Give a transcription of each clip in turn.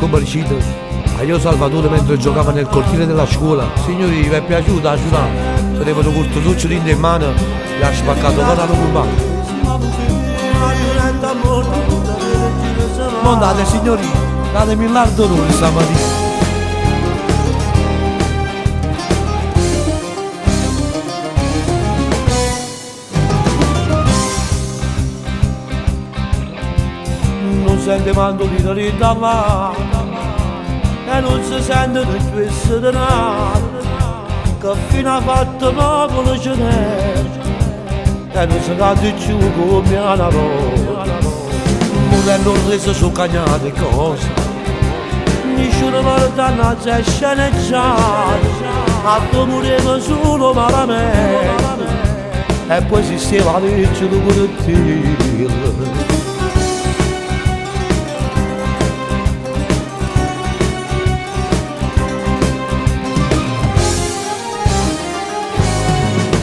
comparicito a io Salvatore mentre giocava nel cortile della scuola. Signori, vi è piaciuta la città? Se ne vedo corto succiolino in mano e ha spaccato con la curva. Non date signori, datemi l'ardone stamattina. Non sente mandolino da là e non si sente di questo denaro che fino a fatto popolo ce n'è e non si cade più come una volta. Modello reso su cagnate cose nessuno guarda c'è sceneggiato a tu muriamo solo malamente e poi esisteva la legge di correttivo.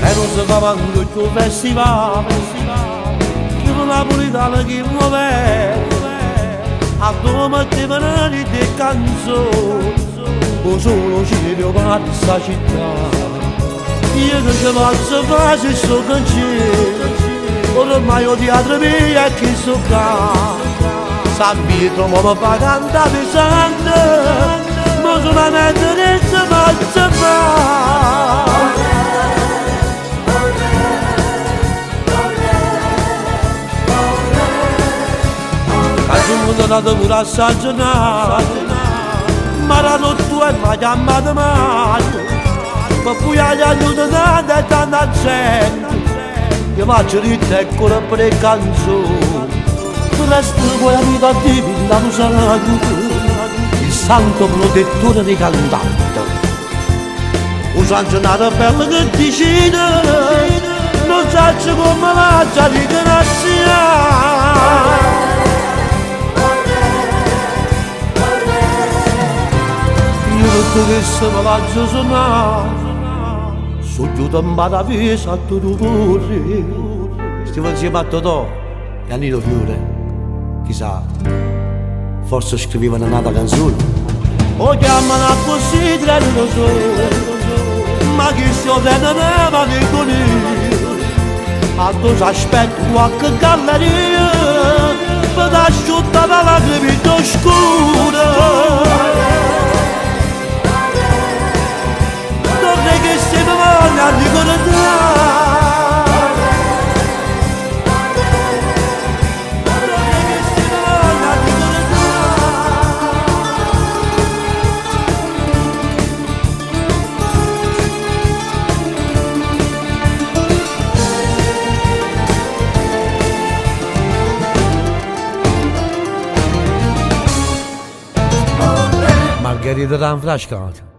E non si fa manco più festival più napolitano che muove a due mattine di canzoni o solo cielo per questa città. Io che ci faccio fare sto cancello ormai ho teatro mia e chi so qua San Pietro mi fa cantare pesante ma solamente non si faccia fare. Sono nato pure assaggiato ma la notte mi ha chiamato mai ma poi agli aiuto tanto e tanta gente io faccio ritta e con le canzoni il resto poi la vita divina lo sarà il santo protettore dei cantanti usando una bella che decide non sa come la già di grazia. Tutto che se me faccio suonare sono chiuso in bada visa a tutto corri stiamo insieme a Totò e a Nino Fiore chissà forse scrivevano un'altra canzone o chiamano a così treno sole ma chi si otteneva di conigli a dove aspetto qualche galleria per asciuttare la crepita oscura. Che se ne voglia ricordare che se ne voglia ricordare. Margherita Ranfrascata